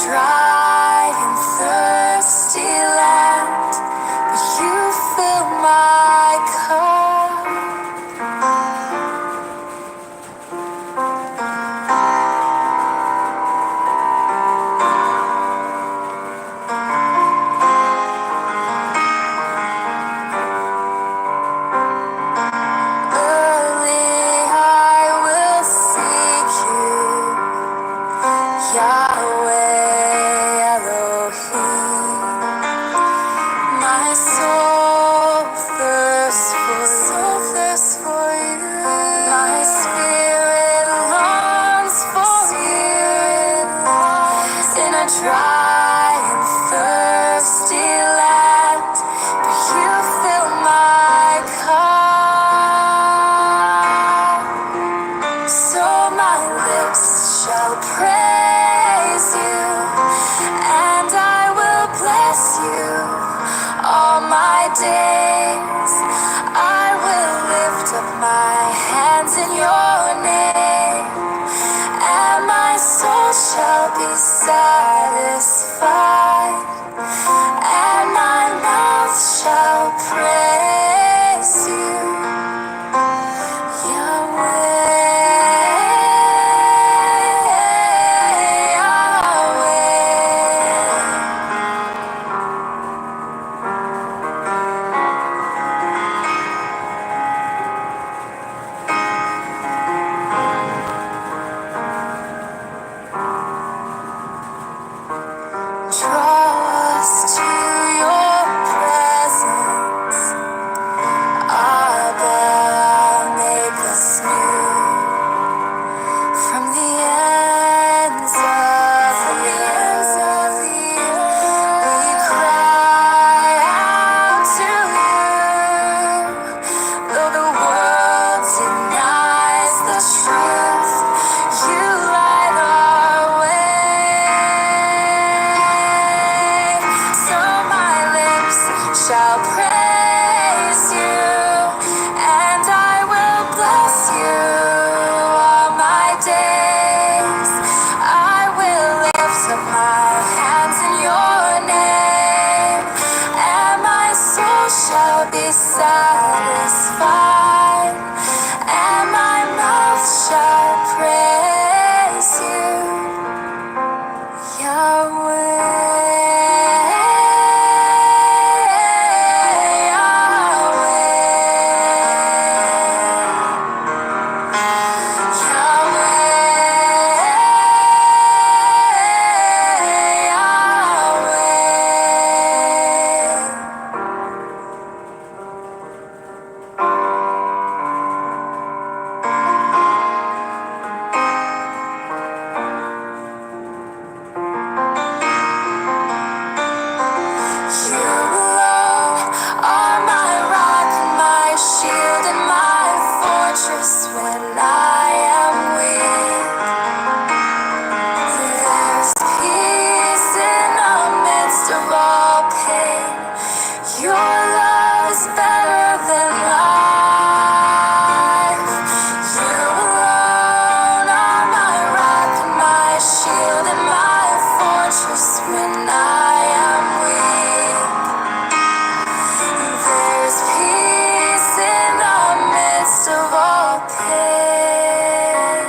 dry and thirsty land, but you fill my cup. Early I will seek you, Yahweh Elohim. My soul thirsts for you. My spirit longs for you. In a dry and thirsty land, but you fill my cup. So my lips shall praise you, and I will bless you all my days. I will lift up my hands in your name, and my soul shall be satisfied, and my mouth shall praise you, Yahweh, Draw us to your presence, Abba, make us new. From the ends of the earth, we cry out to you. Though the world denies the truth, you light our way. So my lips shall praise you, and I will bless you all my days. I will lift up my hands in your name, and my soul shall be satisfied, and my mouth shall praise you, You alone are my rock, my shield, and my fortress when I am weak. There's peace in the midst of all pain. Your love is better than life. You alone are my rock, my shield, and my fortress when I am weak. There's peace in the midst of all pain.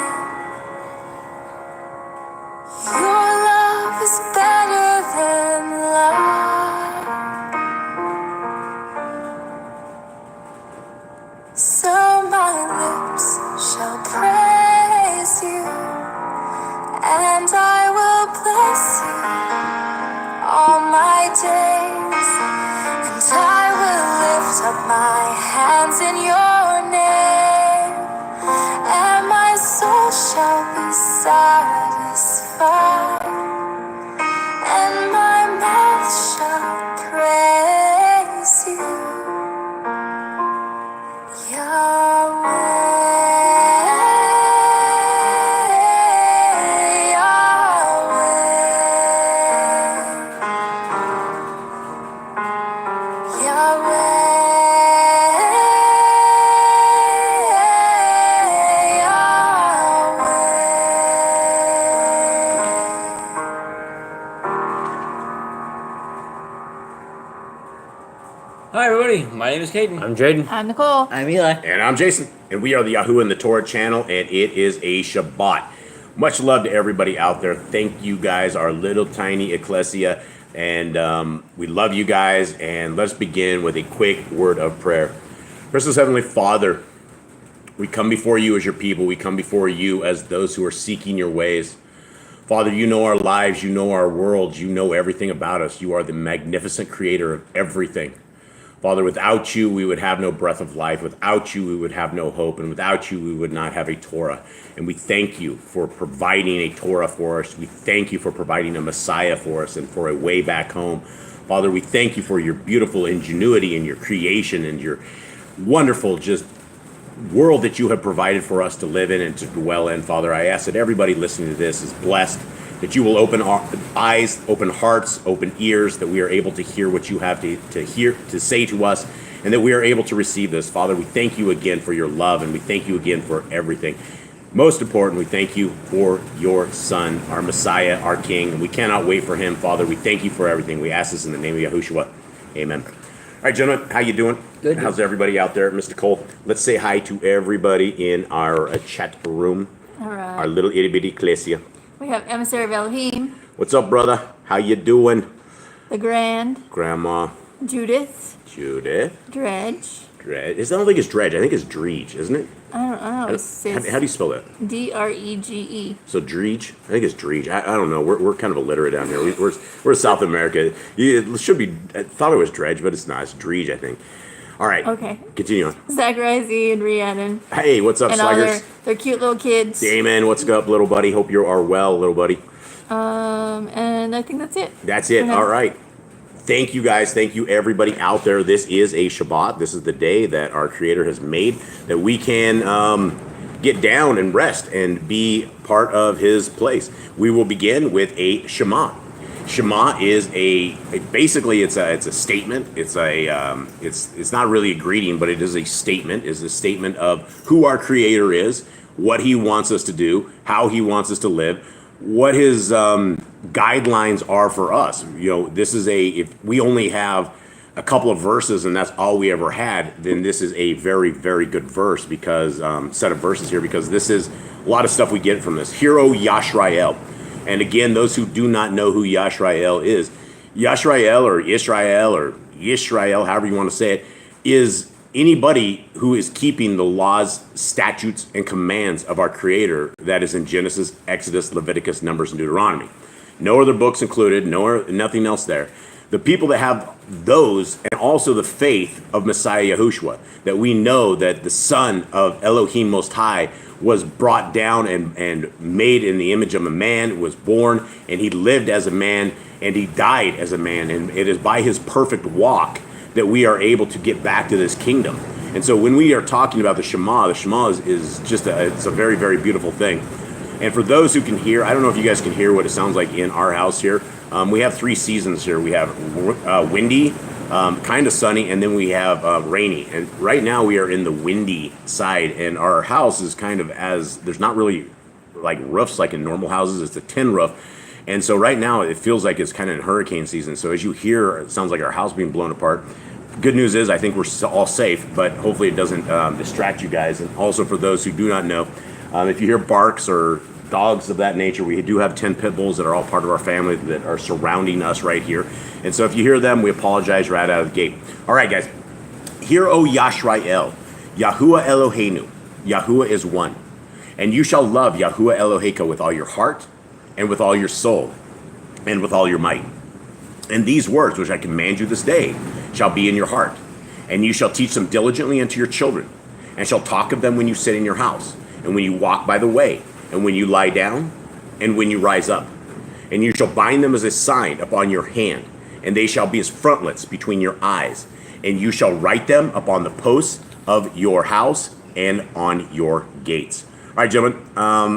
Your love is better than life. So my lips shall praise you, and I will bless you all my days, and I will lift up my hands in your name, and my soul shall be satisfied, and my mouth shall praise you, Yahweh, Yahweh, Yahweh. Hi everybody, my name is Caden. I'm Jaden. I'm Nicole. I'm Eli. And I'm Jason. And we are the 𝐤𝐄𝐄 and the Torah channel, and it is a Shabbat. Much love to everybody out there. Thank you guys, our little tiny ecclesia. And we love you guys. And let's begin with a quick word of prayer. Precious Heavenly Father, we come before you as your people. We come before you as those who are seeking your ways. Father, you know our lives. You know our worlds. You know everything about us. You are the magnificent creator of everything. Father, without you, we would have no breath of life. Without you, we would have no hope. And without you, we would not have a Torah. And we thank you for providing a Torah for us. We thank you for providing a Messiah for us and for a way back home. Father, we thank you for your beautiful ingenuity and your creation and your wonderful just world that you have provided for us to live in and to dwell in. Father, I ask that everybody listening to this is blessed, that you will open our eyes, open hearts, open ears, that we are able to hear what you have to hear, to say to us, and that we are able to receive this. Father, we thank you again for your love, and we thank you again for everything. Most important, we thank you for your Son, our Messiah, our King, and we cannot wait for him. Father, we thank you for everything. We ask this in the name of Yahushua. Amen. All right, gentlemen, how you doing? Good. How's everybody out there? Mr. Cole, let's say hi to everybody in our chat room, All right. our little itty-bitty ecclesia. We have Emissary of Elohim, What's up, brother? How you doing? the Grand, Grandma, Judith, Judith, Dredge. Dredge. I don't think it's Dredge. I think it's Dreege, isn't it? I don't know. It How do says you spell that? Drege. So Dreege? I think it's Dreege. I don't know. We're kind of illiterate down here. We're South America. It should be. I thought it was Dredge, but it's not. It's Dreege, I think. All right. Okay. Continue on. Zachariah Z and Rhiannon. Hey, what's up, And all Sluggers? their cute little kids. Damon, what's up, little buddy? Hope you are well, little buddy. And I think that's it. That's it. Okay. All right. Thank you, guys. Thank you, everybody out there. This is a Shabbat. This is the day that our Creator has made that we can get down and rest and be part of His place. We will begin with a Shema. Shema is basically it's a statement. It's not really a greeting, but it is a statement. It's a statement of who our Creator is, what He wants us to do, how He wants us to live, what His guidelines are for us. You know, this is if we only have a couple of verses and that's all we ever had, then this is a very, very good verse because set of verses here, because this is a lot of stuff we get from this. Hear, O Yashrael. And again, those who do not know who Yashrael is, Yashrael or Yisrael, however you want to say it, is anybody who is keeping the laws, statutes, and commands of our Creator that is in Genesis, Exodus, Leviticus, Numbers, and Deuteronomy. No other books included, nothing else there. The people that have those, and also the faith of Messiah Yahushua, that we know that the Son of Elohim Most High was brought down and made in the image of a man, was born, and he lived as a man, and he died as a man. And it is by his perfect walk that we are able to get back to this kingdom. And so when we are talking about the Shema is just it's a very, very beautiful thing. And for those who can hear, I don't know if you guys can hear what it sounds like in our house here. We have 3 seasons here. We have windy, kind of sunny, and then we have rainy. And right now we are in the windy side, and our house is kind of there's not really like roofs like in normal houses. It's a tin roof. And so right now it feels like it's kind of in hurricane season. So as you hear, it sounds like our house being blown apart. Good news is I think we're all safe, but hopefully it doesn't distract you guys. And also for those who do not know, if you hear barks or dogs of that nature, we do have 10 pit bulls that are all part of our family that are surrounding us right here. And so if you hear them, we apologize right out of the gate. All right, guys. Hear, O Yashrael, Yahuwah Eloheinu. Yahuwah is one. And you shall love Yahuwah Eloheka with all your heart and with all your soul and with all your might. And these words which I command you this day shall be in your heart. And you shall teach them diligently unto your children, and shall talk of them when you sit in your house, and when you walk by the way, and when you lie down, and when you rise up. And you shall bind them as a sign upon your hand, and they shall be as frontlets between your eyes. And you shall write them upon the posts of your house and on your gates. All right, gentlemen,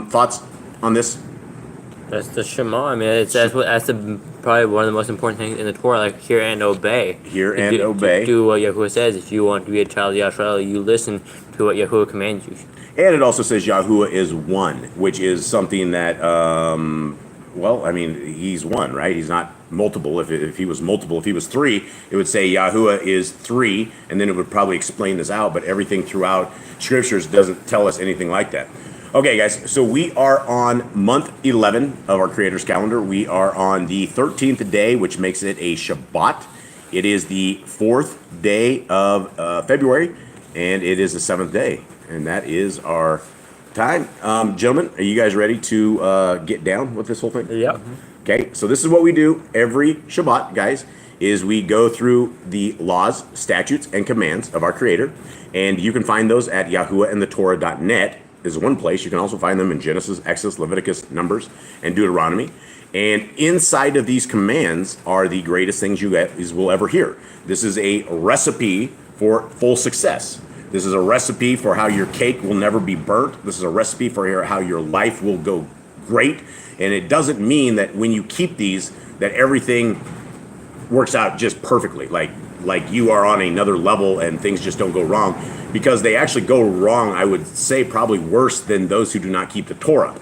thoughts on this? That's the Shema. I mean, that's probably one of the most important things in the Torah, like hear and obey. Hear and obey. Do what Yahuwah says. If you want to be a child of Yashrael, you listen to what Yahuwah commands you. And it also says Yahuwah is one, which is something that Well, I mean, he's one, right? He's not multiple. If he was multiple, if he was three, it would say Yahuwah is three, and then it would probably explain this out. But everything throughout scriptures doesn't tell us anything like that. Okay, guys, so we are on month 11 of our Creator's calendar. We are on the 13th day, which makes it a Shabbat. It is the 4th day of February, and it is the 7th day, and that is our time. Gentlemen, are you guys ready to get down with this whole thing? Yep. Okay, so this is what we do every Shabbat, guys, is we go through the laws, statutes, and commands of our Creator, and you can find those at yahuwahandthetorah.net is one place. You can also find them in Genesis, Exodus, Leviticus, Numbers, and Deuteronomy. And inside of these commands are the greatest things you guys will ever hear. This is a recipe for full success. This is a recipe for how your cake will never be burnt. This is a recipe for how your life will go great. And it doesn't mean that when you keep these, that everything works out just perfectly. Like you are on another level and things just don't go wrong, because they actually go wrong, I would say, probably worse than those who do not keep the Torah.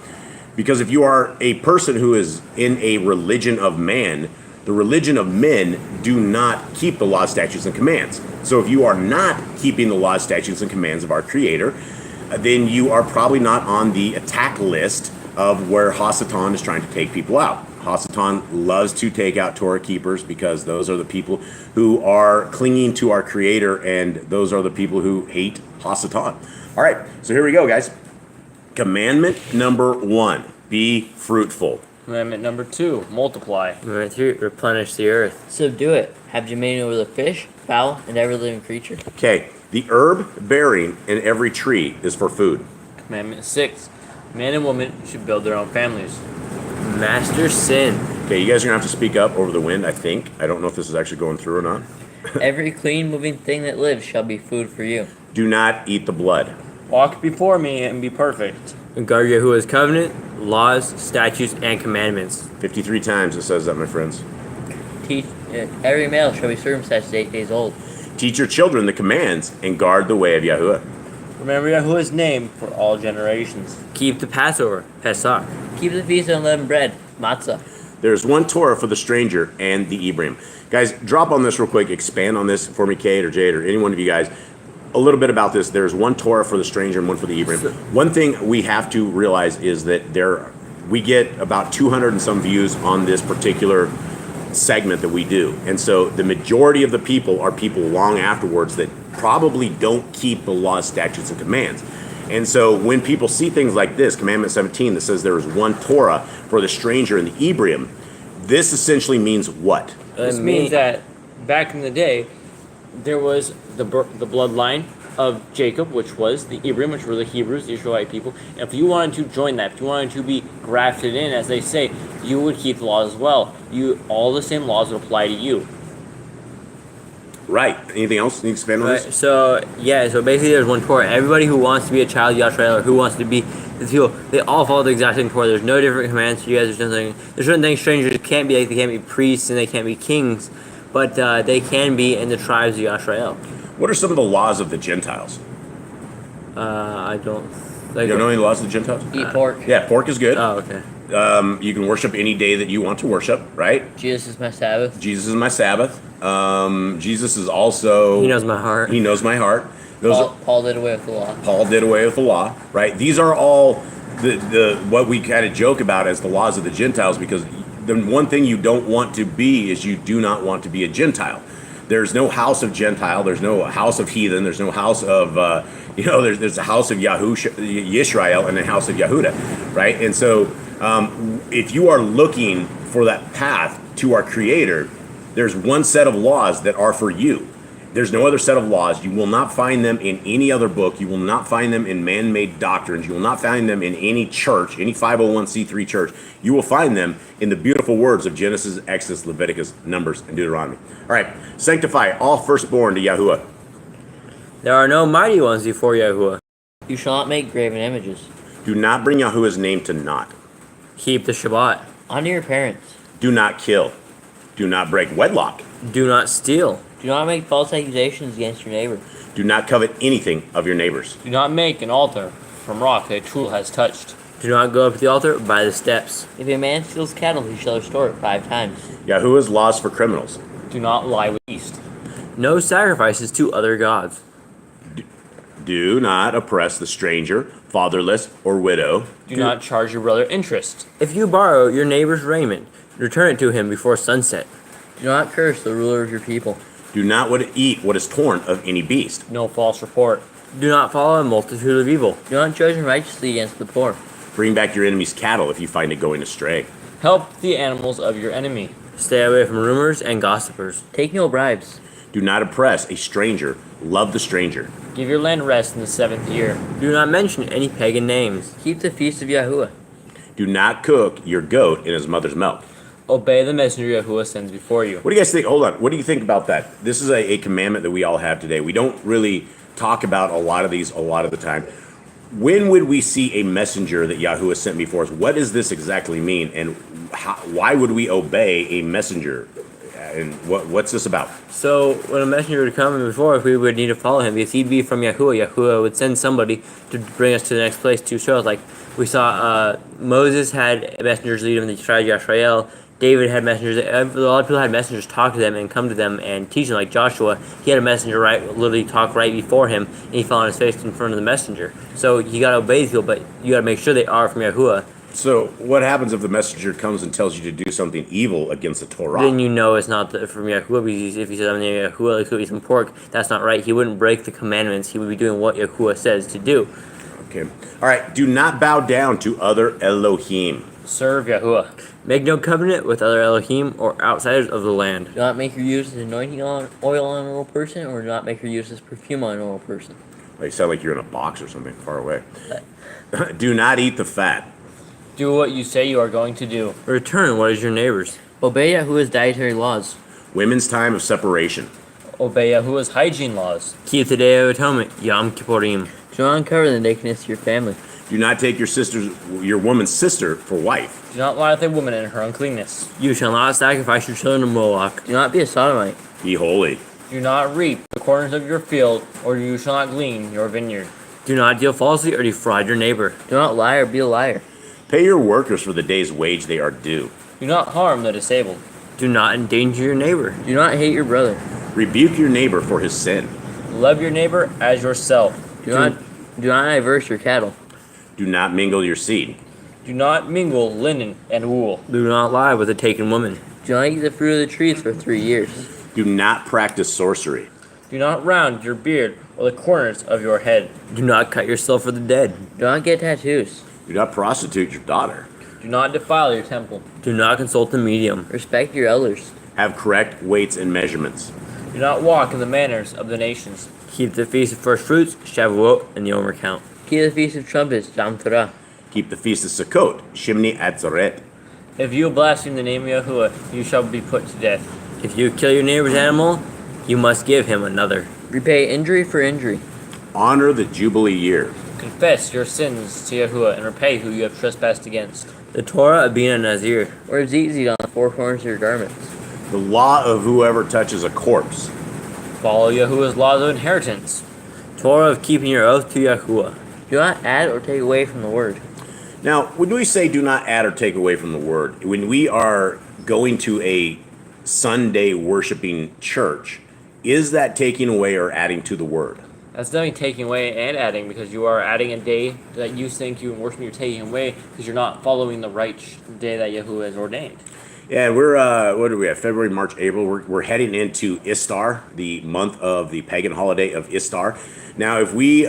Because if you are a person who is in a religion of man, the religion of men do not keep the laws, statutes, and commands. So if you are not keeping the laws, statutes, and commands of our Creator, then you are probably not on the attack list of where Hasatan is trying to take people out. Hasatan loves to take out Torah keepers because those are the people who are clinging to our Creator, and those are the people who hate Hasatan. All right, so here we go, guys. Commandment number 1, be fruitful. Commandment number 2, multiply. Commandment 3, replenish the earth. Subdue it. Have dominion over the fish, fowl, and every living creature. Okay, the herb bearing in every tree is for food. Commandment 6, man and woman should build their own families. Master sin. Okay, you guys are going to have to speak up over the wind, I think. I don't know if this is actually going through or not. Every clean moving thing that lives shall be food for you. Do not eat the blood. Walk before me and be perfect. And guard Yahuwah's covenant, laws, statutes, and commandments. 53 times it says that, my friends. Every male shall be circumcised at 8 days old. Teach your children the commands and guard the way of Yahuwah. Remember Yahuwah's name for all generations. Keep the Passover, Pesach. Keep the feast of unleavened bread, matzah. There's one Torah for the stranger and the Ephraim. Guys, drop on this real quick. Expand on this for me, Kate or Jade or any one of you guys. A little bit about this. There's one Torah for the stranger and one for the Ephraim. One thing we have to realize is that we get about 200 and some views on this particular segment that we do. And so the majority of the people are people long afterwards that probably don't keep the laws, statutes, and commands. And so when people see things like this, Commandment 17, that says there is one Torah for the stranger and the Ephraim, this essentially means what? This means that back in the day, there was the bloodline of Jacob, which was the Ephraim, which were the Hebrews, the Israelite people. And if you wanted to join that, if you wanted to be grafted in, as they say, you would keep the laws as well. All the same laws would apply to you. Right. Anything else? Can you expand on this? So basically there's one Torah. Everybody who wants to be a child of Yisrael or who wants to be the people, they all follow the exact same Torah. There's no different commands for you guys. There's certain things strangers can't be. Like they can't be priests and they can't be kings, but they can be in the tribes of Yisrael. What are some of the laws of the Gentiles? I don't. You don't know any laws of the Gentiles? Eat pork. Yeah, pork is good. Oh, okay. You can worship any day that you want to worship, right? Jesus is my Sabbath. Jesus is my Sabbath. Jesus is also... He knows my heart. He knows my heart. Paul did away with the law. Paul did away with the law, right? These are all the what we kind of joke about as the laws of the Gentiles, because the one thing you don't want to be is you do not want to be a Gentile. There's no house of Gentile. There's no house of heathen. There's no house of, there's a house of Yisrael and a house of Yehuda, right? And so if you are looking for that path to our Creator, there's one set of laws that are for you. There's no other set of laws. You will not find them in any other book. You will not find them in man-made doctrines. You will not find them in any church, any 501c3 church. You will find them in the beautiful words of Genesis, Exodus, Leviticus, Numbers, and Deuteronomy. All right, sanctify all firstborn to Yahuwah. There are no mighty ones before Yahuwah. You shall not make graven images. Do not bring Yahuwah's name to naught. Keep the Shabbat. Honor your parents. Do not kill. Do not break wedlock. Do not steal. Do not make false accusations against your neighbor. Do not covet anything of your neighbors. Do not make an altar from rock that a tool has touched. Do not go up to the altar by the steps. If a man steals cattle, he shall restore it 5 times. Yahuwah's laws for criminals. Do not lie with yeast. No sacrifices to other gods. Do not oppress the stranger, fatherless, or widow. Do not charge your brother interest. If you borrow your neighbor's raiment, return it to him before sunset. Do not curse the ruler of your people. Do not eat what is torn of any beast. No false report. Do not follow a multitude of evil. Do not judge unrighteously against the poor. Bring back your enemy's cattle if you find it going astray. Help the animals of your enemy. Stay away from rumors and gossipers. Take no bribes. Do not oppress a stranger. Love the stranger. Give your land rest in the 7th year. Do not mention any pagan names. Keep the feast of Yahuwah. Do not cook your goat in his mother's milk. Obey the messenger Yahuwah sends before you. What do you guys think? Hold on. What do you think about that? This is a commandment that we all have today. We don't really talk about a lot of these a lot of the time. When would we see a messenger that Yahuwah sent before us? What does this exactly mean? And why would we obey a messenger? And what's this about? So when a messenger would come before us, we would need to follow him because he'd be from Yahuwah. Yahuwah would send somebody to bring us to the next place to show us. Like we saw Moses had messengers lead him to the tribe of Yisrael. David had messengers. A lot of people had messengers talk to them and come to them and teach them. Like Joshua, he had a messenger literally talk right before him, and he fell on his face in front of the messenger. So you gotta obey these people, but you gotta make sure they are from Yahuwah. So what happens if the messenger comes and tells you to do something evil against the Torah? Then you know it's not from Yahuwah, because if he says, I'm the name of Yahuwah, it could be some pork. That's not right. He wouldn't break the commandments. He would be doing what Yahuwah says to do. Okay. All right. Do not bow down to other Elohim. Serve Yahuwah. Make no covenant with other Elohim or outsiders of the land. Do not make your use as anointing oil on an old person, or do not make your use as perfume on an old person. They sound like you're in a box or something far away. Do not eat the fat. Do what you say you are going to do. Return what is your neighbor's. Obey Yahuwah's dietary laws. Women's time of separation. Obey Yahuwah's hygiene laws. Keep the Day of Atonement, Yom Kippurim. Do not uncover the nakedness of your family. Do not take your woman's sister for wife. Do not lie with a woman in her uncleanness. You shall not sacrifice your children to Moloch. Do not be a sodomite. Be holy. Do not reap the corners of your field, or you shall not glean your vineyard. Do not deal falsely or defraud your neighbor. Do not lie or be a liar. Pay your workers for the day's wage they are due. Do not harm the disabled. Do not endanger your neighbor. Do not hate your brother. Rebuke your neighbor for his sin. Love your neighbor as yourself. Do not diverse your cattle. Do not mingle your seed. Do not mingle linen and wool. Do not lie with a taken woman. Do not eat the fruit of the trees for 3 years. Do not practice sorcery. Do not round your beard or the corners of your head. Do not cut yourself for the dead. Do not get tattoos. Do not prostitute your daughter. Do not defile your temple. Do not consult the medium. Respect your elders. Have correct weights and measurements. Do not walk in the manners of the nations. Keep the feast of first fruits, Shavuot, and the Omer count. Keep the feast of trumpets, Yom Torah. Keep the feast of Sukkot, Shimni Atzaret. If you blaspheme the name of Yahuwah, you shall be put to death. If you kill your neighbor's animal, you must give him another. Repay injury for injury. Honor the Jubilee year. Confess your sins to Yahuwah and repay who you have trespassed against. The Torah of being a Nazir. Or zizit on the 4 corners of your garments. The law of whoever touches a corpse. Follow Yahuwah's laws of inheritance. Torah of keeping your oath to Yahuwah. Do not add or take away from the word. Now, when we say do not add or take away from the word, when we are going to a Sunday worshiping church, is that taking away or adding to the word? That's definitely taking away and adding, because you are adding a day that you think you worship, you're taking away because you're not following the right day that Yahuwah has ordained. Yeah, we're, what do we have? February, March, April. We're heading into Istar, the month of the pagan holiday of Istar. Now, if we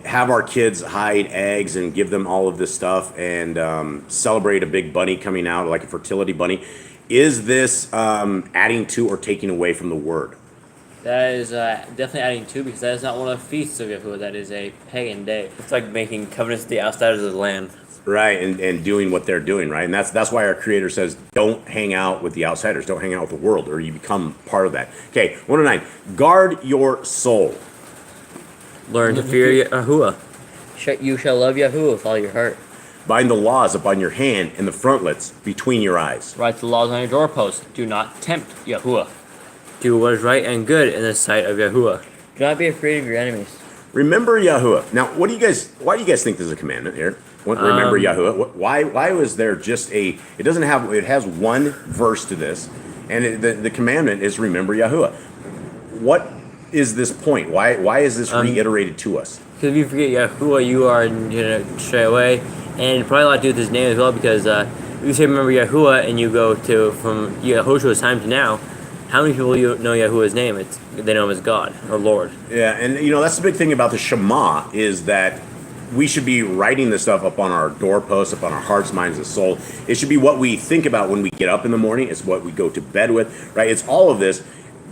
have our kids hide eggs and give them all of this stuff and celebrate a big bunny coming out, like a fertility bunny, is this adding to or taking away from the word? That is definitely adding to, because that is not one of the feasts of Yahuwah. That is a pagan day. It's like making covenants with the outsiders of the land. Right, and doing what they're doing, right? And that's why our Creator says, don't hang out with the outsiders. Don't hang out with the world, or you become part of that. Okay, 109. Guard your soul. Learn to fear Yahuwah. You shall love Yahuwah with all your heart. Bind the laws upon your hand and the frontlets between your eyes. Write the laws on your doorposts. Do not tempt Yahuwah. Do what is right and good in the sight of Yahuwah. Do not be afraid of your enemies. Remember Yahuwah. Now, why do you guys think this is a commandment here? Remember Yahuwah. Why was there just a? It doesn't have. It has one verse to this, and the commandment is remember Yahuwah. What is this point? Why is this reiterated to us? Because if you forget Yahuwah, you are going to stray away. And probably a lot to do with his name as well, because if you say remember Yahuwah and you go to from Yahushua's time to now, how many people know Yahuwah's name? They know him as God or Lord. Yeah, and that's the big thing about the Shema is that we should be writing this stuff up on our doorposts, up on our hearts, minds, and soul. It should be what we think about when we get up in the morning. It's what we go to bed with, right? It's all of this.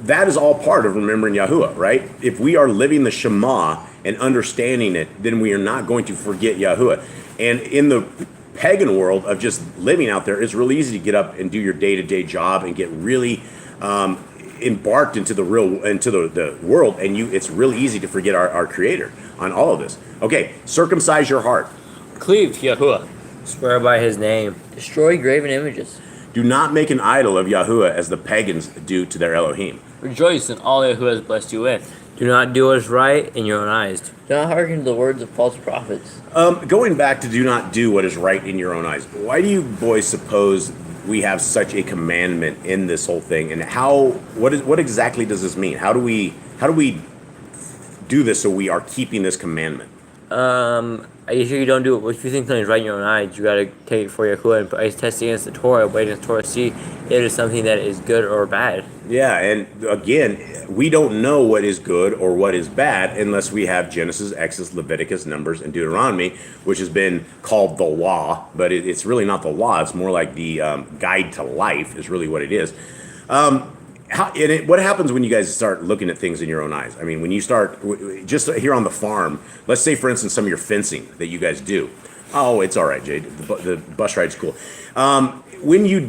That is all part of remembering Yahuwah, right? If we are living the Shema and understanding it, then we are not going to forget Yahuwah. And in the pagan world of just living out there, it's really easy to get up and do your day-to-day job and get really embarked into the world, and it's really easy to forget our Creator on all of this. Okay, circumcise your heart. Cleave to Yahuwah. Swear by his name. Destroy graven images. Do not make an idol of Yahuwah as the pagans do to their Elohim. Rejoice in all Yahuwah has blessed you with. Do not do what is right in your own eyes. Do not hearken to the words of false prophets. Going back to do not do what is right in your own eyes. Why do you boys suppose we have such a commandment in this whole thing, and what exactly does this mean? How do we do this so we are keeping this commandment? If you don't do it, if you think something's right in your own eyes, you gotta take it for Yahuwah and test against the Torah, wait against the Torah, see if it is something that is good or bad. Yeah, and again, we don't know what is good or what is bad unless we have Genesis, Exodus, Leviticus, Numbers, and Deuteronomy, which has been called the law, but it's really not the law. It's more like the guide to life is really what it is. What happens when you guys start looking at things in your own eyes? I mean, when you start, just here on the farm, let's say, for instance, some of your fencing that you guys do. Oh, it's all right, Jade. The bus ride's cool. When you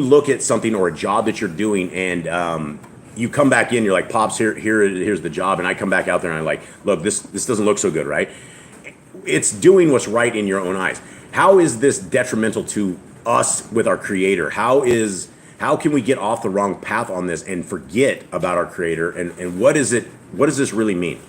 look at something or a job that you're doing and you come back in, you're like, Pops, here's the job. And I come back out there and I'm like, look, this doesn't look so good, right? It's doing what's right in your own eyes. How is this detrimental to us with our Creator? How can we get off the wrong path on this and forget about our Creator? And what does this really mean?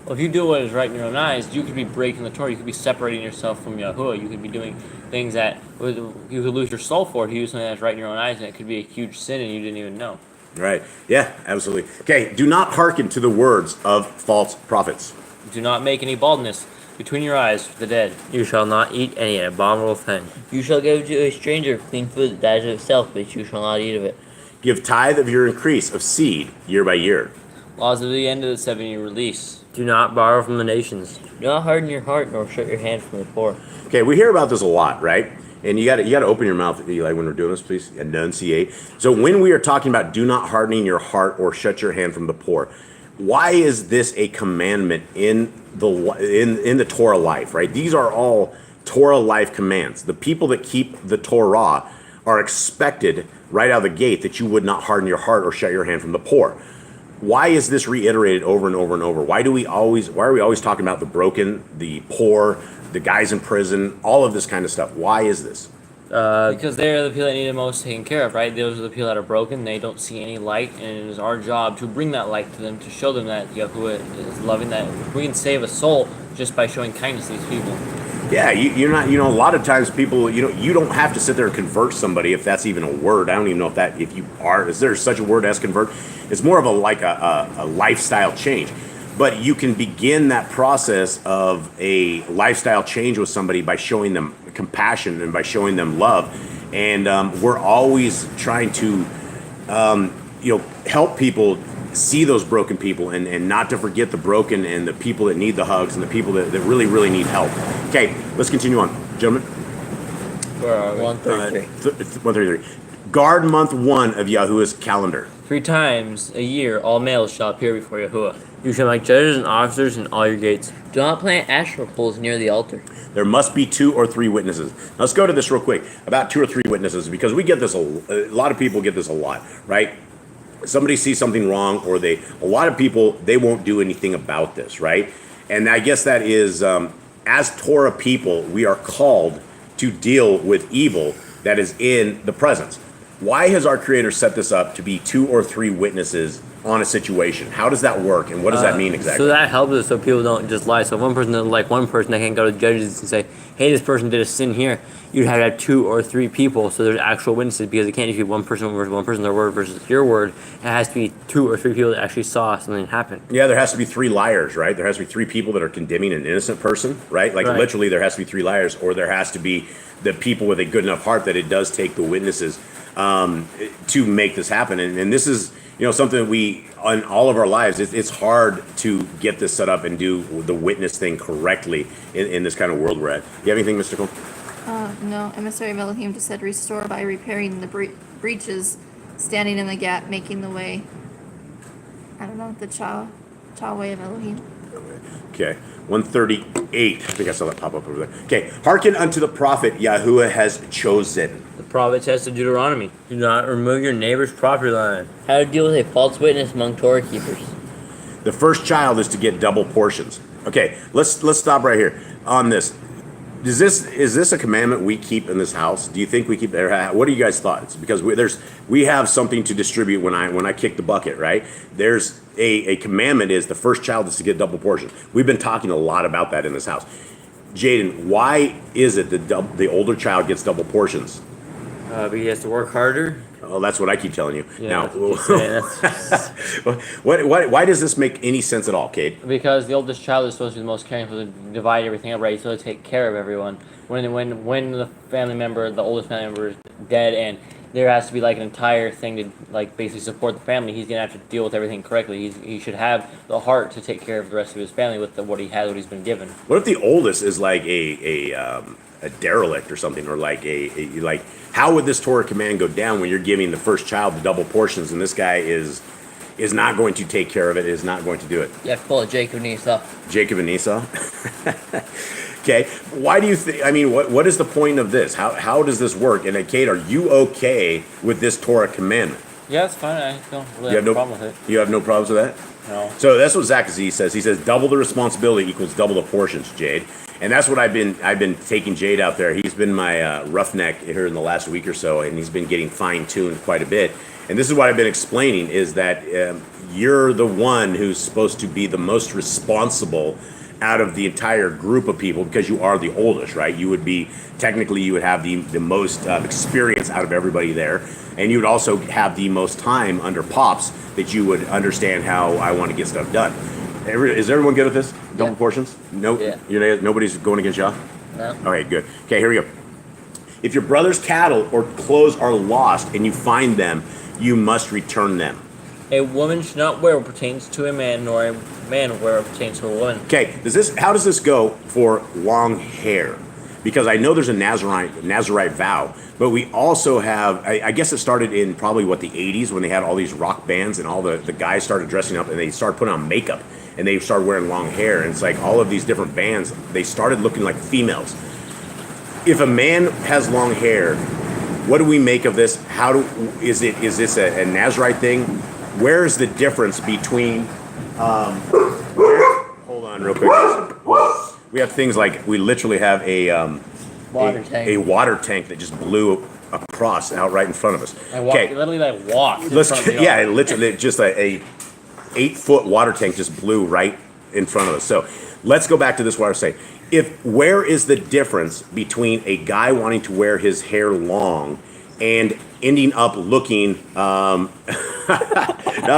Well, if you do what is right in your own eyes, you could be breaking the Torah. You could be separating yourself from Yahuwah. You could be doing things that you could lose your soul for if you do something that's right in your own eyes, and it could be a huge sin and you didn't even know. Right. Yeah, absolutely. Okay, do not hearken to the words of false prophets. Do not make any baldness between your eyes for the dead. You shall not eat any abominable thing. You shall give to a stranger clean food that dies of itself, but you shall not eat of it. Give tithe of your increase of seed year by year. Laws of the end of the 7-year release. Do not borrow from the nations. Do not harden your heart, nor shut your hand from the poor. Okay, we hear about this a lot, right? And you got to open your mouth, Eli, when we're doing this, please. Enunciate. So when we are talking about do not hardening your heart or shut your hand from the poor, why is this a commandment in the Torah life, right? These are all Torah life commands. The people that keep the Torah are expected right out of the gate that you would not harden your heart or shut your hand from the poor. Why is this reiterated over and over and over? Why are we always talking about the broken, the poor, the guys in prison, all of this kind of stuff? Why is this? Because they're the people that need the most taken care of, right? Those are the people that are broken. They don't see any light, and it is our job to bring that light to them, to show them that Yahuwah is loving, that we can save a soul just by showing kindness to these people. Yeah, you're not. A lot of times people, you don't have to sit there and convert somebody if that's even a word. I don't even know if you are. Is there such a word as convert? It's more of a lifestyle change. But you can begin that process of a lifestyle change with somebody by showing them compassion and by showing them love. And we're always trying to, help people see those broken people and not to forget the broken and the people that need the hugs and the people that really, really need help. Okay, let's continue on. Gentlemen? Where are we? 133. 133. Guard month 1 of Yahuwah's calendar. 3 times a year, all males shall appear before Yahuwah. You shall make judges and officers in all your gates. Do not plant Asherah poles near the altar. There must be 2 or 3 witnesses. Now, let's go to this real quick about 2 or 3 witnesses, because we get this a lot of people get this a lot, right? Somebody sees something wrong, or a lot of people, they won't do anything about this, right? And I guess that is, as Torah people, we are called to deal with evil that is in the presence. why has our Creator set this up to be 2 or 3 witnesses on a situation? How does that work, and what does that mean exactly? So that helps us so people don't just lie. So if one person doesn't like one person, they can't go to judges and say, hey, this person did a sin here. You'd have to have 2 or 3 people, so there's actual witnesses, because it can't just be one person versus one person, their word versus your word. It has to be 2 or 3 people that actually saw something happen. Yeah, there has to be 3 liars, right? There has to be 3 people that are condemning an innocent person, right? Like literally there has to be 3 liars, or there has to be the people with a good enough heart that it does take the witnesses to make this happen. And this is, something that we, in all of our lives, it's hard to get this set up and do the witness thing correctly in this kind of world we're at. You have anything, Mystical? No, emissary of Elohim just said restore by repairing the breaches, standing in the gap, making the way. I don't know, the Cha way of Elohim. Okay, 138. I think I saw that pop up over there. Okay, hearken unto the prophet Yahuwah has chosen. The prophet says to Deuteronomy, do not remove your neighbor's property line. How to deal with a false witness among Torah keepers. The first child is to get double portions. Okay, let's stop right here on this. Is this a commandment we keep in this house? Do you think we keep? What are you guys' thoughts? Because we have something to distribute when I kick the bucket, right? There's a commandment is the first child is to get double portion. We've been talking a lot about that in this house. Jaden, why is it that the older child gets double portions? But he has to work harder. Oh, that's what I keep telling you. Yeah, Now, why does this make any sense at all, Kate? Because the oldest child is supposed to be the most caring, supposed to divide everything up, right? He's supposed to take care of everyone. When the family member, the oldest family member, is dead, and there has to be like an entire thing to like basically support the family, he's gonna have to deal with everything correctly. He should have the heart to take care of the rest of his family with what he has, what he's been given. What if the oldest is like a derelict or something, or like like how would this Torah command go down when you're giving the first child the double portions and this guy is not going to take care of it, is not going to do it? You have to pull a Jacob and Esau. Jacob and Esau. Okay, why do you think? I mean, what is the point of this? How does this work? And Kate, are you okay with this Torah commandment? Yeah, it's fine. I don't really have a problem with it. You have no problems with that? No. So that's what Zach Z says. He says double the responsibility equals double the portions, Jade. And that's what I've been taking Jade out there. He's been my roughneck here in the last week or so, and he's been getting fine-tuned quite a bit. And this is what I've been explaining, is that you're the one who's supposed to be the most responsible out of the entire group of people, because you are the oldest, right? You would have the most experience out of everybody there. And you would also have the most time under Pops that you would understand how I want to get stuff done. Is everyone good with this? Double portions? No, Yeah. Nobody's going against y'all? No. All right, good. Okay, here we go. If your brother's cattle or clothes are lost and you find them, you must return them. A woman should not wear what pertains to a man, nor a man wear what pertains to a woman. Okay, how does this go for long hair? Because I know there's a Nazirite vow, but we also have, I guess it started in probably the 80s when they had all these rock bands and all the guys started dressing up and they started putting on makeup and they started wearing long hair, and it's like all of these different bands, they started looking like females. If a man has long hair, what do we make of this? Is this a Nazirite thing? Where is the difference between, hold on real quick. We have things like, we literally have a water tank that just blew across out right in front of us. Literally walked. Literally just a 8-foot water tank just blew right in front of us. So let's go back to this, what I was saying. Where is the difference between a guy wanting to wear his hair long and ending up looking I'm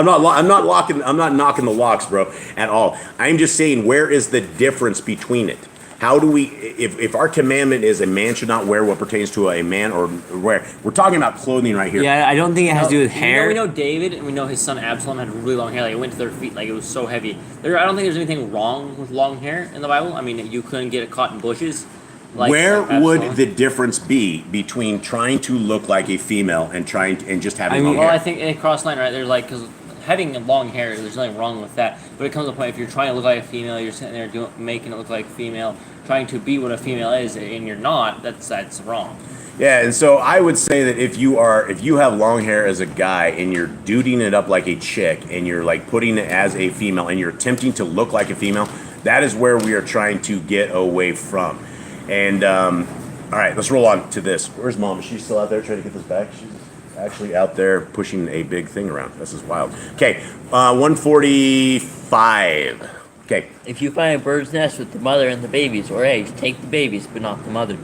not knocking the locks, bro, at all. I'm just saying, where is the difference between it? How do we, if our commandment is a man should not wear what pertains to a man, or wear, we're talking about clothing right here. Yeah, I don't think it has to do with hair. We know David, and we know his son Absalom had really long hair. Like, it went to their feet, like it was so heavy. I don't think there's anything wrong with long hair in the Bible. I mean, you couldn't get it caught in bushes. Where would the difference be between trying to look like a female and just having long hair? Well, I think it crossed the line, right? There's like, because having long hair, there's nothing wrong with that. But it comes to a point, if you're trying to look like a female, you're sitting there making it look like a female, trying to be what a female is, and you're not, that's wrong. Yeah, and so I would say that if you have long hair as a guy and you're duding it up like a chick and you're like putting it as a female and you're attempting to look like a female, that is where we are trying to get away from. And all right, let's roll on to this. Where's Mom? Is she still out there trying to get this back? actually out there pushing a big thing around. This is wild. Okay, 145. Okay. If you find a bird's nest with the mother and the babies or eggs, take the babies, but not the mother.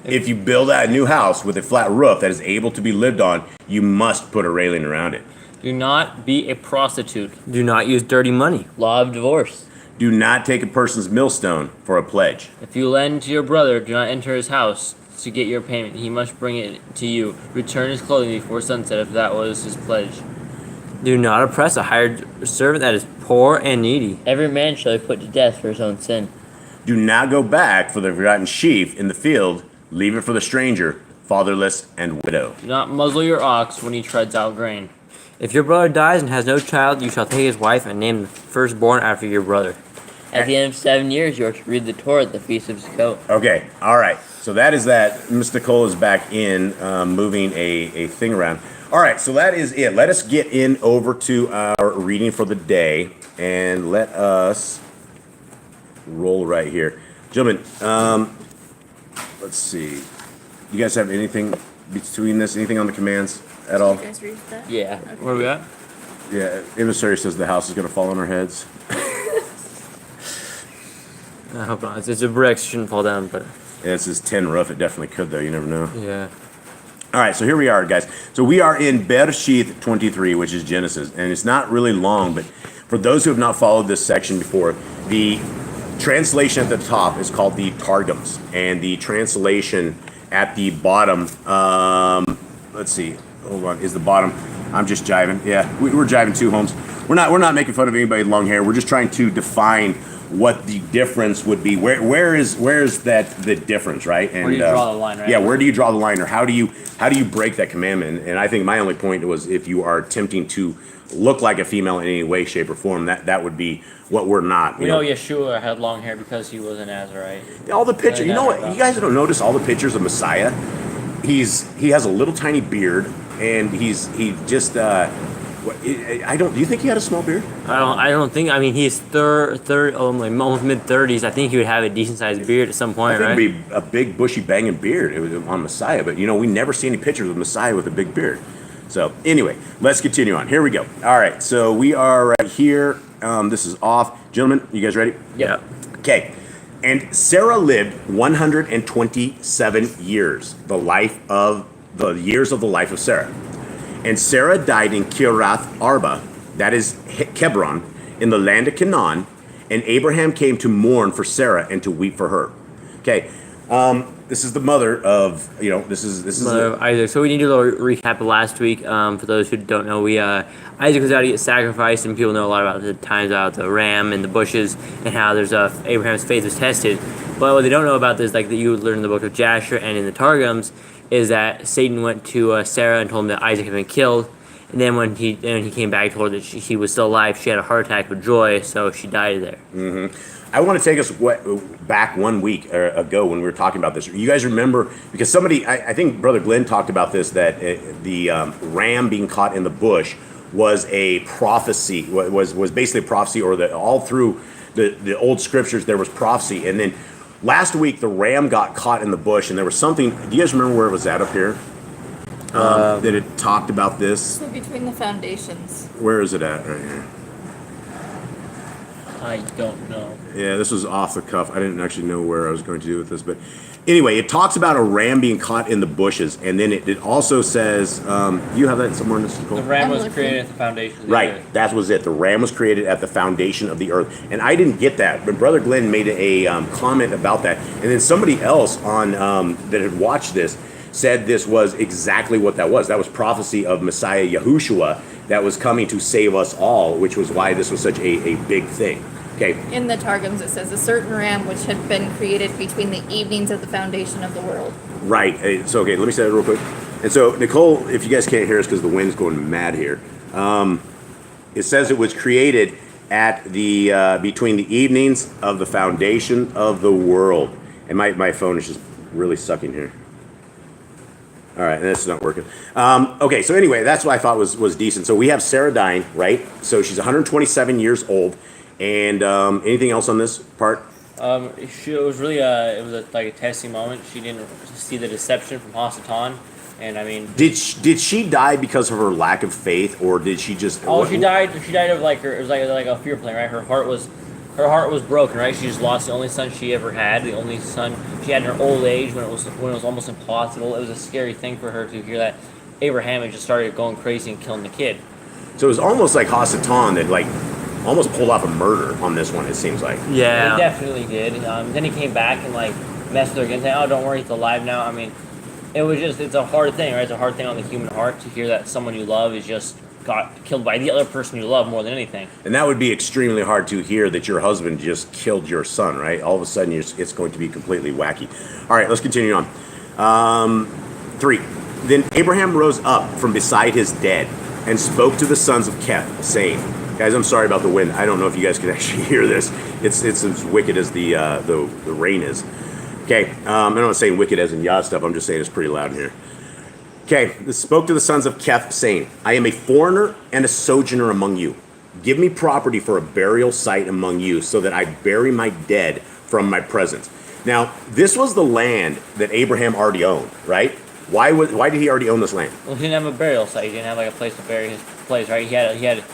If you build a new house with a flat roof that is able to be lived on, you must put a railing around it. Do not be a prostitute. Do not use dirty money. Law of divorce. Do not take a person's millstone for a pledge. If you lend to your brother, do not enter his house to get your payment. He must bring it to you. Return his clothing before sunset if that was his pledge. Do not oppress a hired servant that is poor and needy. Every man shall be put to death for his own sin. Do not go back for the forgotten sheaf in the field. Leave it for the stranger, fatherless, and widow. Do not muzzle your ox when he treads out grain. If your brother dies and has no child, you shall take his wife and name the firstborn after your brother. At the end of 7 years, you are to read the Torah at the Feast of Sukkot. Okay, all right. So that is that. Miss Nicole is back in, moving a thing around. All right, so that is it. Let us get in over to our reading for the day, and let us roll right here. Gentlemen, let's see. You guys have anything between this? Anything on the commands at all? You guys read that? Yeah. Where are we at? Yeah, emissary says the house is going to fall on our heads. I hope not. It's a brick, shouldn't fall down, but Yeah, it's this tin roof. It definitely could, though. You never know. yeah. All right, so here we are, guys. So we are in Bereshith 23, which is Genesis, and it's not really long, but for those who have not followed this section before, the translation at the top is called the Targums, and the translation at the bottom, let's see, hold on, is the bottom. I'm just jiving. Yeah, we're jiving too, Holmes. We're not making fun of anybody with long hair. We're just trying to define what the difference would be. Where is that the difference, right? And Where do you draw the line, right? Yeah, where do you draw the line, or how do you break that commandment? And I think my only point was, if you are attempting to look like a female in any way, shape, or form, that would be what we're not. We know Yeshua had long hair because he was a Nazarite. All the pictures. You know what? You guys don't notice all the pictures of Messiah. He has a little tiny beard, and he just. I don't. Do you think he had a small beard? I don't think. I mean, he's almost mid-30s. I think he would have a decent-sized beard at some I point, think right? it'd be a big, bushy, banging beard. It was on Messiah, but we never see any pictures of Messiah with a big beard. So anyway, let's continue on. Here we go. All right, so we are right here. This is off, gentlemen. You guys ready? Yeah. Okay. And Sarah lived 127 years, the years of the life of Sarah. And Sarah died in Kiriath Arba, that is Hebron, in the land of Canaan. And Abraham came to mourn for Sarah and to weep for her. Okay, this is the mother of this is Mother of Isaac. So we need to do a little recap of last week. For those who don't know, Isaac was out to get sacrificed, and people know a lot about the times out the ram and the bushes and how there's Abraham's faith was tested. But what they don't know about this, like that you learn in the book of Jasher and in the Targums, is that Satan went to Sarah and told him that Isaac had been killed, and then when he came back, told her that she was still alive. She had a heart attack with joy, so she died there. Mm-hmm. I want to take us back 1 week ago when we were talking about this. You guys remember, because I think Brother Glenn talked about this, that the ram being caught in the bush was a prophecy, was basically a prophecy, or all through the old scriptures there was prophecy. And then last week the ram got caught in the bush, and there was something. Do you guys remember where it was at up here? That it talked about this. So between the foundations. Where is it at? Right here. I don't know. Yeah, this was off the cuff. I didn't actually know where I was going to do with this, but anyway, it talks about a ram being caught in the bushes, and then it also says, you have that somewhere in this? The ram was created at the foundation of the Right, earth. that was it. The ram was created at the foundation of the earth, and I didn't get that, but Brother Glenn made a comment about that, and then somebody else on that had watched this said this was exactly what that was. That was prophecy of Messiah Yahushua that was coming to save us all, which was why this was such a big thing. Okay. In the Targums, it says a certain ram which had been created between the evenings of the foundation of the world. Right. So, okay, let me say that real quick. And so, Nicole, if you guys can't hear us because the wind's going mad here, it says it was created at the between the evenings of the foundation of the world. And my phone is just really sucking here. All right, and this is not working. Okay, so anyway, that's what I thought was decent. So we have Sarah dying, right? So she's 127 years old. And anything else on this part? It was really like a testing moment. She didn't see the deception from Hasatan, And I mean, Did she die because of her lack of faith, or did she just? oh, she died. She died of like her. It was like a fear plane, right? Her heart was broken, right? She just lost the only son she ever had, the only son she had in her old age when it was almost impossible. It was a scary thing for her to hear that Abraham had just started going crazy and killing the kid. So it was almost like Hasatan that like almost pulled off a murder on this one. It seems like. Yeah. He definitely did. Then he came back and like messed with her again, saying, "Oh, don't worry, he's alive now." I mean, it's a hard thing, right? It's a hard thing on the human heart to hear that someone you love is just got killed by the other person you love more than anything. And that would be extremely hard to hear that your husband just killed your son, right? All of a sudden, it's going to be completely wacky. All right, let's continue on. 3. Then Abraham rose up from beside his dead and spoke to the sons of Keth, saying, guys, I'm sorry about the wind. I don't know if you guys can actually hear this. It's as wicked as the rain is. Okay, I'm not saying wicked as in Yah stuff. I'm just saying it's pretty loud in here. Okay, this spoke to the sons of Keth, saying, I am a foreigner and a sojourner among you. Give me property for a burial site among you, so that I bury my dead from my presence. Now, this was the land that Abraham already owned, right? Why did he already own this land? Well, he didn't have a burial site. He didn't have like a place to bury his place, right? He had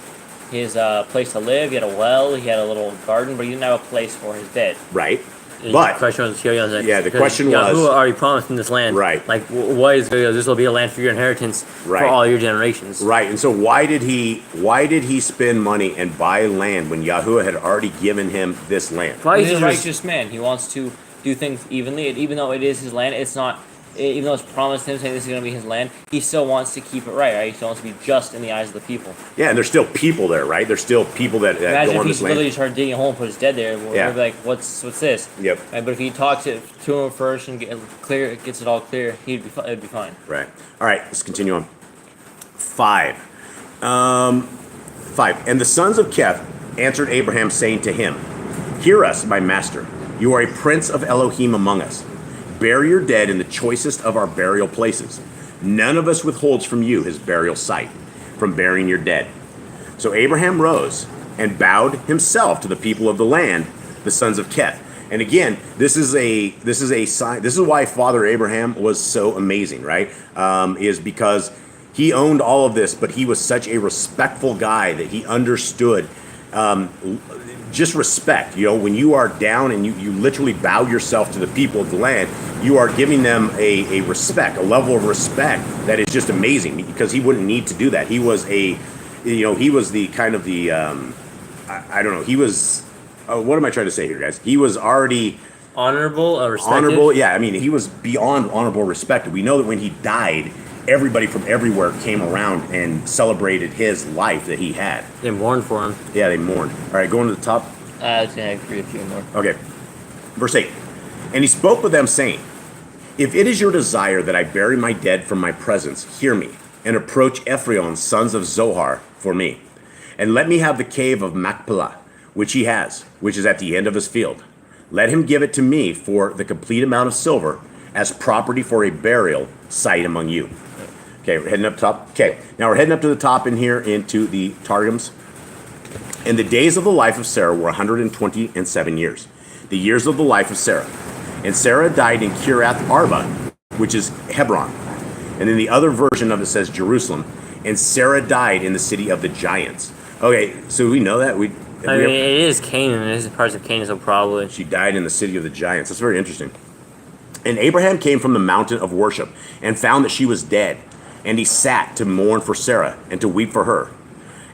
his place to live. He had a well. He had a little garden, but he didn't have a place for his dead. Right. The But question was, the question was, who already promised in this land? Right. Like, what is this will be a land for your inheritance Right. for all your generations. right. And so why did he spend money and buy land when Yahuwah had already given him this land? Why He's is a this righteous man. He wants to do things evenly, and even though it is his land, it's not. Even though it's promised him, saying this is going to be his land, he still wants to keep it right? He still wants to be just in the eyes of the people. Yeah, and there's still people there, right? There's still people that Imagine go on if this he literally land. started digging a hole and put his dead there. We'd Yeah. be like, what's this? Yep. Right, but if he talks it to him first and gets it all clear, it'd be fine. Right. All right, let's continue on. 5. 5. And the sons of Keth answered Abraham, saying to him, Hear us, my master. You are a prince of Elohim among us. Bury your dead in the choicest of our burial places. None of us withholds from you his burial site, from burying your dead. So Abraham rose and bowed himself to the people of the land, the sons of Keth. And again, this is a sign. This is why Father Abraham was so amazing, right? Is because he owned all of this, but he was such a respectful guy that he understood just respect. You know, when you are down and you literally bow yourself to the people of the land, you are giving them a respect, a level of respect that is just amazing, because he wouldn't need to do that. He was he was the kind of the, I don't know, he was, what am I trying to say here, guys? He was already honorable, respected? honorable. Yeah, I mean, he was beyond honorable, respected. We know that when he died, everybody from everywhere came around and celebrated his life that he had. They mourned for him. Yeah, they mourned. All right, going to the top. I was going to agree with you more. Okay. Verse 8. And he spoke with them, saying, If it is your desire that I bury my dead from my presence, hear me, and approach Ephraim, sons of Zohar, for me. And let me have the cave of Machpelah, which he has, which is at the end of his field. Let him give it to me for the complete amount of silver, as property for a burial site among you. Okay, we're heading up top. Okay, now we're heading up to the top in here into the Targums. And the days of the life of Sarah were 127 years. The years of the life of Sarah. And Sarah died in Kiriath Arba, which is Hebron. And then the other version of it says Jerusalem. And Sarah died in the city of the giants. Okay, so we know that. I mean, it is Canaan. It is parts of Canaan, so probably. She died in the city of the giants. That's very interesting. And Abraham came from the mountain of worship and found that she was dead. And he sat to mourn for Sarah and to weep for her.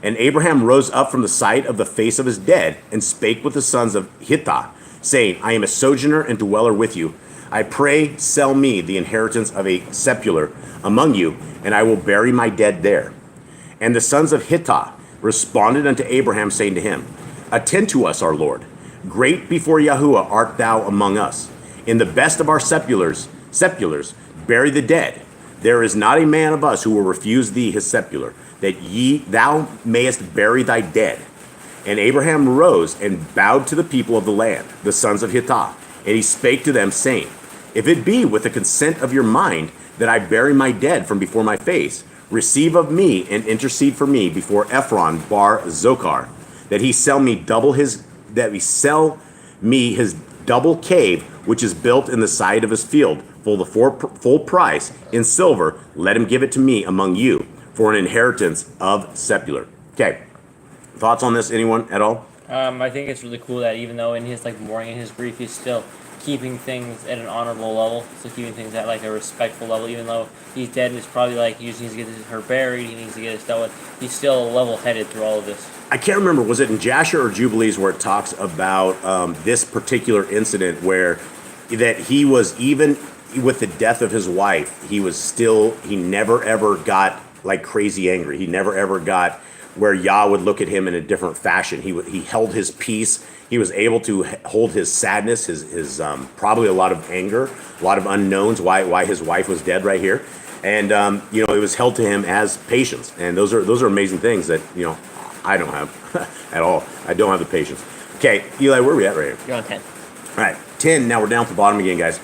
And Abraham rose up from the sight of the face of his dead and spake with the sons of Hittah, saying, I am a sojourner and dweller with you. I pray, sell me the inheritance of a sepulchre among you, and I will bury my dead there. And the sons of Hittah responded unto Abraham, saying to him, Attend to us, our Lord. Great before Yahuwah art thou among us. In the best of our sepulchres, bury the dead. There is not a man of us who will refuse thee his sepulchre, that thou mayest bury thy dead. And Abraham rose and bowed to the people of the land, the sons of Hittah. And he spake to them, saying, If it be with the consent of your mind that I bury my dead from before my face, receive of me and intercede for me before Ephron bar Zochar, that he sell me his double cave, which is built in the side of his field, full price in silver, let him give it to me among you for an inheritance of sepulchre. Okay. Thoughts on this, anyone at all? I think it's really cool that even though in his like mourning and his grief, he's still keeping things at an honorable level, so keeping things at like a respectful level, even though he's dead and it's probably like he just needs to get her buried, he needs to get his dealt with. He's still level-headed through all of this. I can't remember, was it in Jasher or Jubilees where it talks about this particular incident where that he was, even with the death of his wife, he never ever got like crazy angry. He never ever got where Yah would look at him in a different fashion. He held his peace. He was able to hold his sadness, his probably a lot of anger, a lot of unknowns, why his wife was dead right here. And it was held to him as patience. And those are amazing things that, I don't have at all. I don't have the patience. Okay, Eli, where are we at right here? You're on 10. All right, 10. Now we're down at the bottom again, guys.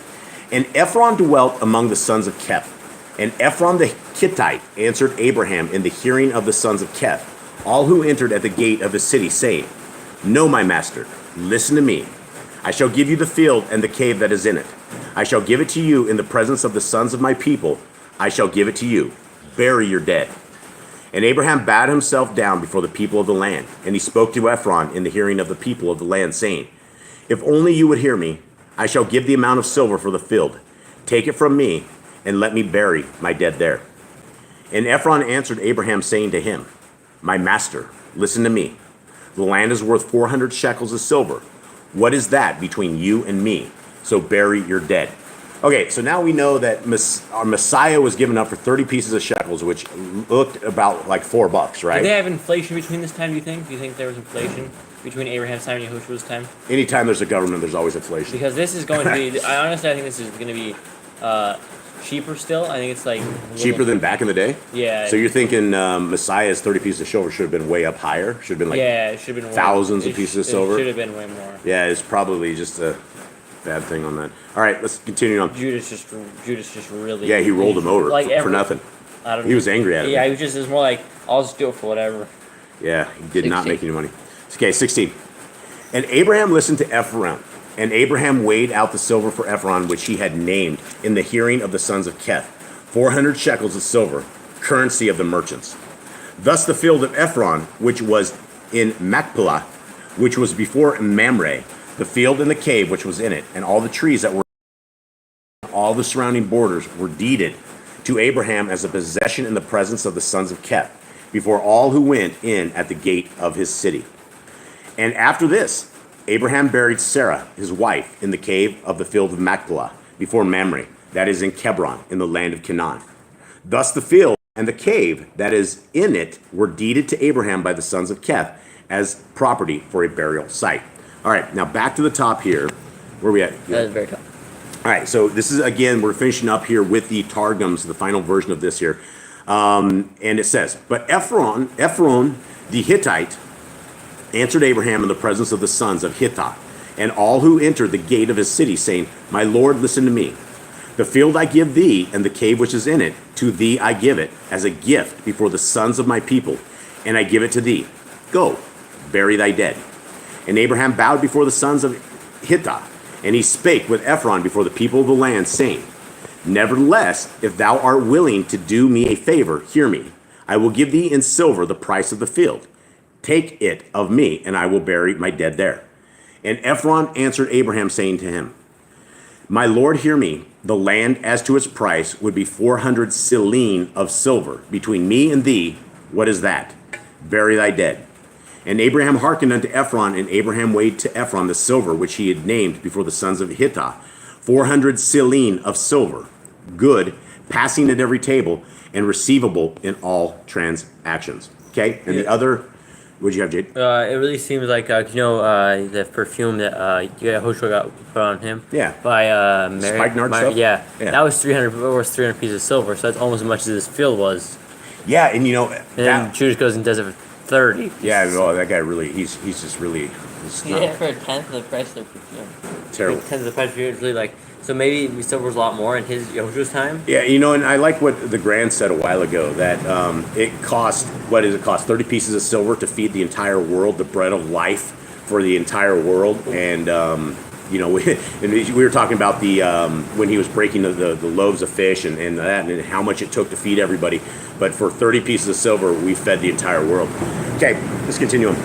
And Ephron dwelt among the sons of Keth. And Ephron the Hittite answered Abraham in the hearing of the sons of Keth, all who entered at the gate of the city, saying, No, my master, listen to me. I shall give you the field and the cave that is in it. I shall give it to you in the presence of the sons of my people. I shall give it to you. Bury your dead. And Abraham bowed himself down before the people of the land. And he spoke to Ephron in the hearing of the people of the land, saying, If only you would hear me, I shall give the amount of silver for the field. Take it from me, and let me bury my dead there. And Ephron answered Abraham, saying to him, My master, listen to me. The land is worth 400 shekels of silver. What is that between you and me? So bury your dead. Okay, so now we know that our Messiah was given up for 30 pieces of shekels, which looked about like $4, right? Did they have inflation between this time, do you think? Do you think there was inflation between Abraham's time and Yahushua's time? Anytime there's a government, there's always inflation. Because this is going to be, I think this is going to be cheaper still. I think it's like... Cheaper than back in the day? Yeah. So you're thinking Messiah's 30 pieces of silver should have been way up higher? Should have been like it should have been thousands of pieces of silver? It should have been way more. Yeah, it's probably just a bad thing on that. All right, let's continue on. Judas just really... Yeah, he rolled him over for nothing. I don't He was angry at him. Yeah, he was more like, I'll just do it for whatever. Yeah, he did not make any money. Okay, 16. And Abraham listened to Ephron, and Abraham weighed out the silver for Ephron, which he had named in the hearing of the sons of Keth, 400 shekels of silver, currency of the merchants. Thus the field of Ephron, which was in Machpelah, which was before Mamre, the field and the cave which was in it, and all the trees that were all the surrounding borders were deeded to Abraham as a possession in the presence of the sons of Keth, before all who went in at the gate of his city. And after this, Abraham buried Sarah, his wife, in the cave of the field of Machpelah, before Mamre, that is in Hebron, in the land of Canaan. Thus the field and the cave that is in it were deeded to Abraham by the sons of Keth as property for a burial site. All right, now back to the top here. Where are we at? That is very tough. All right, so this is, again, we're finishing up here with the Targums, the final version of this here. And it says, But Ephron the Hittite answered Abraham in the presence of the sons of Hittah, and all who entered the gate of his city, saying, My Lord, listen to me. The field I give thee, and the cave which is in it, to thee I give it, as a gift before the sons of my people, and I give it to thee. Go, bury thy dead. And Abraham bowed before the sons of Hittah, and he spake with Ephron before the people of the land, saying, Nevertheless, if thou art willing to do me a favor, hear me. I will give thee in silver the price of the field. Take it of me, and I will bury my dead there. And Ephron answered Abraham, saying to him, My Lord, hear me. The land as to its price would be 400 silene of silver. Between me and thee, what is that? Bury thy dead. And Abraham hearkened unto Ephron, and Abraham weighed to Ephron the silver which he had named before the sons of Hittah, 400 silene of silver, good, passing at every table, and receivable in all transactions. Okay, and the other, what'd you have, Jade? It really seems like, the perfume that Joshua got put on him. Yeah. By Mary. Spikenard stuff? Yeah. Yeah. That was 300 pieces of silver, so that's almost as much as this field was. Yeah, and And then Judas goes and does it for 30. yeah, well, that guy really, he's just really, he's You not get it for a tenth of the price of perfume. terrible. Tens of the price is really like, so maybe silver was a lot more in his Joshua's time. Yeah, and I like what the Grand said a while ago, that it cost, what does it cost, 30 pieces of silver to feed the entire world, the bread of life for the entire world, and and we were talking about the when he was breaking the loaves of fish and that and how much it took to feed everybody. But for 30 pieces of silver, we fed the entire world. Okay, let's continue on.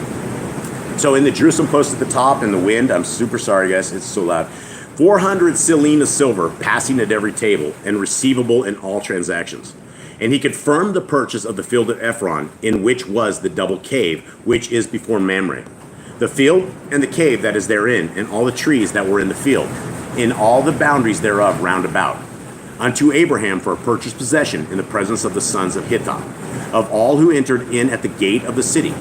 So in the Jerusalem post at the top and the wind, I'm super sorry, guys, it's so loud. 400 silene of silver passing at every table and receivable in all transactions. And he confirmed the purchase of the field of Ephron, in which was the double cave, which is before Mamre. The field and the cave that is therein, and all the trees that were in the field, in all the boundaries thereof round about, unto Abraham for a purchased possession in the presence of the sons of Hittah, of all who entered in at the gate of the city.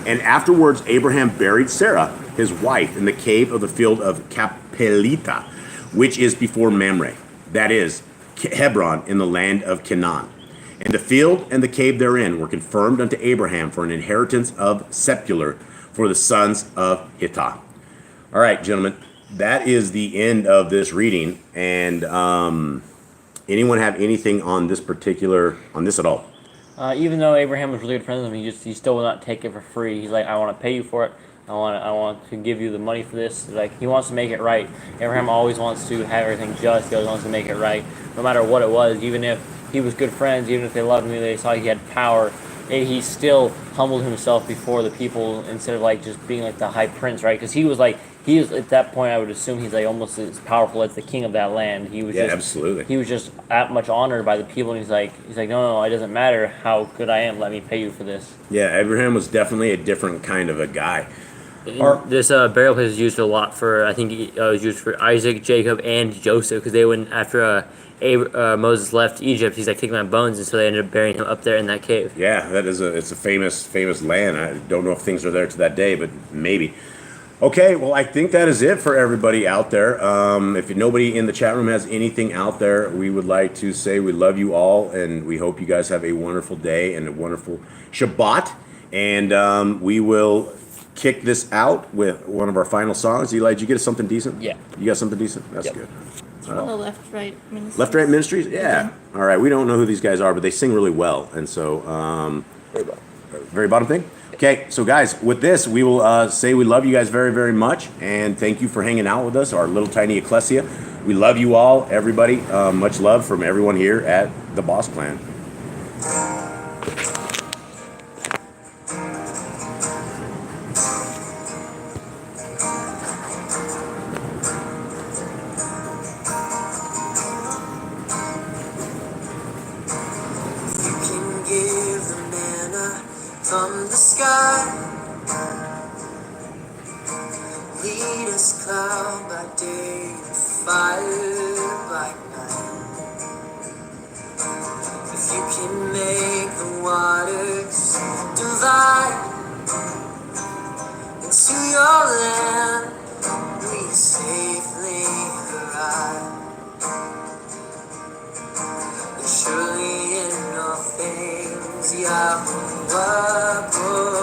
And afterwards Abraham buried Sarah, his wife, in the cave of the field of Capelita, which is before Mamre, that is, Hebron, in the land of Canaan. And the field and the cave therein were confirmed unto Abraham for an inheritance of sepulchre for the sons of Hittah. All right, gentlemen, that is the end of this reading. And anyone have anything on this at all? Even though Abraham was really good friends with him, he still will not take it for free. He's like, I want to pay you for it. I want to give you the money for this. Like, he wants to make it right. Abraham always wants to have everything just. He always wants to make it right, no matter what it was. Even if he was good friends, even if they loved him, they saw he had power, he still humbled himself before the people instead of like just being like the high prince, right? Because he was at that point, I would assume he's like almost as powerful as the king of that land. He was absolutely. He was just that much honored by the people, and he's like, no, it doesn't matter how good I am. Let me pay you for this. Yeah, Abraham was definitely a different kind of a guy. This burial place is used a lot for, I think it was used for Isaac, Jacob, and Joseph, because they went after Moses left Egypt. He's like taking my bones, and so they ended up burying him up there in that cave. Yeah, it's a famous land. I don't know if things are there to that day, but maybe. Okay, well, I think that is it for everybody out there. If nobody in the chat room has anything out there, we would like to say we love you all, and we hope you guys have a wonderful day and a wonderful Shabbat. And we will kick this out with one of our final songs. Eli, did you get us something decent? Yeah. You got something decent? That's Yep. good. The Left Right Ministries. Left Right Ministries? Yeah. All right. We don't know who these guys are, but they sing really well. And so, very bottom thing? Okay. So, guys, with this, we will say we love you guys very, very much. And thank you for hanging out with us, our little tiny ecclesia. We love you all, everybody. Much love from everyone here at the Boss Clan. From the sky, lead us cloud by day and fire by night. If you can make the waters divide into your land, we safely arrive. And surely in all things, Yahweh provides.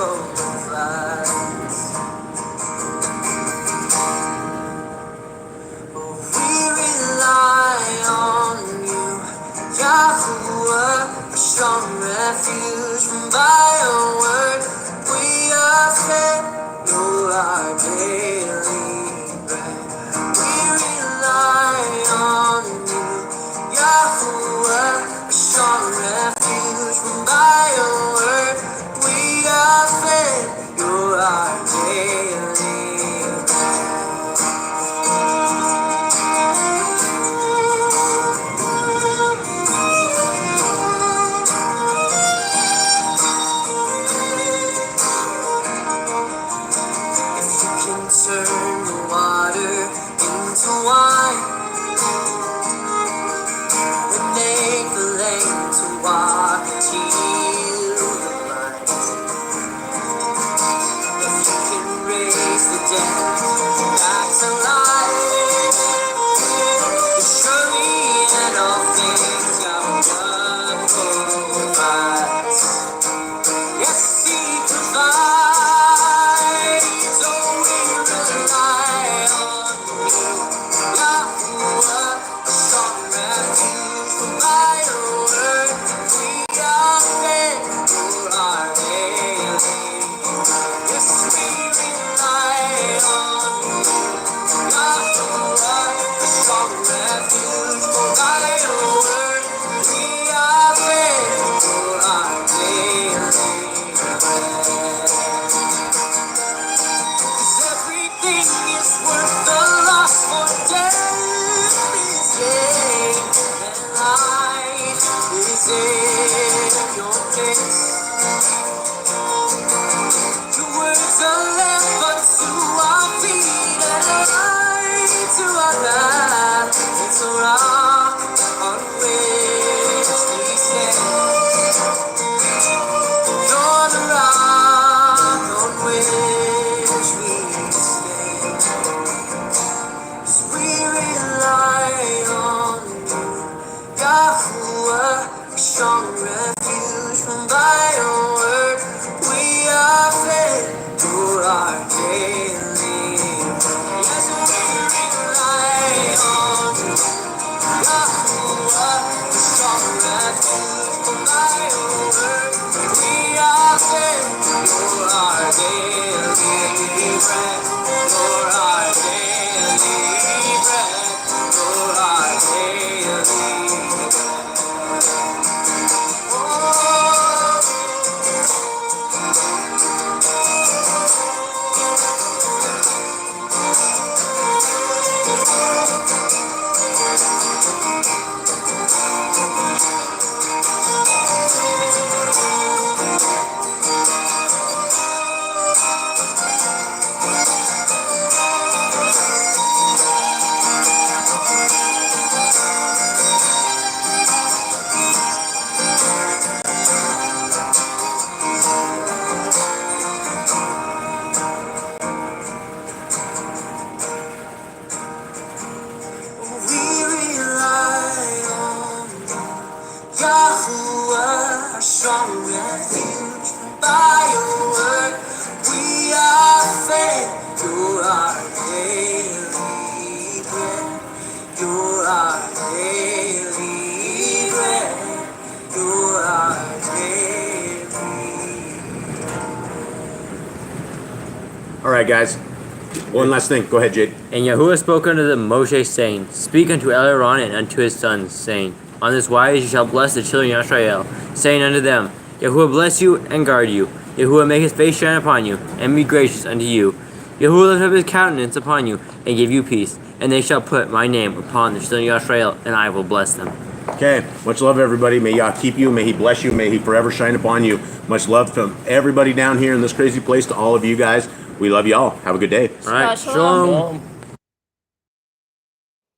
We rely on you, Yahweh, a strong refuge from by your word. We are fed, you're our daily bread. We rely on you, Yahweh, a strong refuge from by your word. We are fed, you're our daily bread. If you Your words are lamp unto our feet and a light to our path. It's a rock on which we stand. You're the rock on which we stand. 'Cause we rely on you, Yahuwah, a strong refuge from thy own word. We are fed, you're our daily bread. Yes, we rely on you, Yahuwah, a strong refuge from thy own word. We are fed, you're our daily bread. You're our daily bread. You're our daily bread. Oh, we rely on Yahuwah, our strong refuge by your word. We are fed, you're our daily bread. You're our daily bread. You're our daily. All right, guys. One last thing. Go ahead, Jade. And Yahuwah spoke unto them Moshe, saying, Speak unto Aaron and unto his sons, saying, On this wise you shall bless the children of Israel, saying unto them, Yahuwah bless you and guard you. Yahuwah make his face shine upon you, and be gracious unto you. Yahuwah lift up his countenance upon you, and give you peace. And they shall put my name upon the children of Israel, and I will bless them. Okay. Much love, everybody. May Yah keep you. May he bless you. May he forever shine upon you. Much love from everybody down here in this crazy place to all of you guys. We love you all. Have a good day. All right, Shalom. Shalom. Shalom.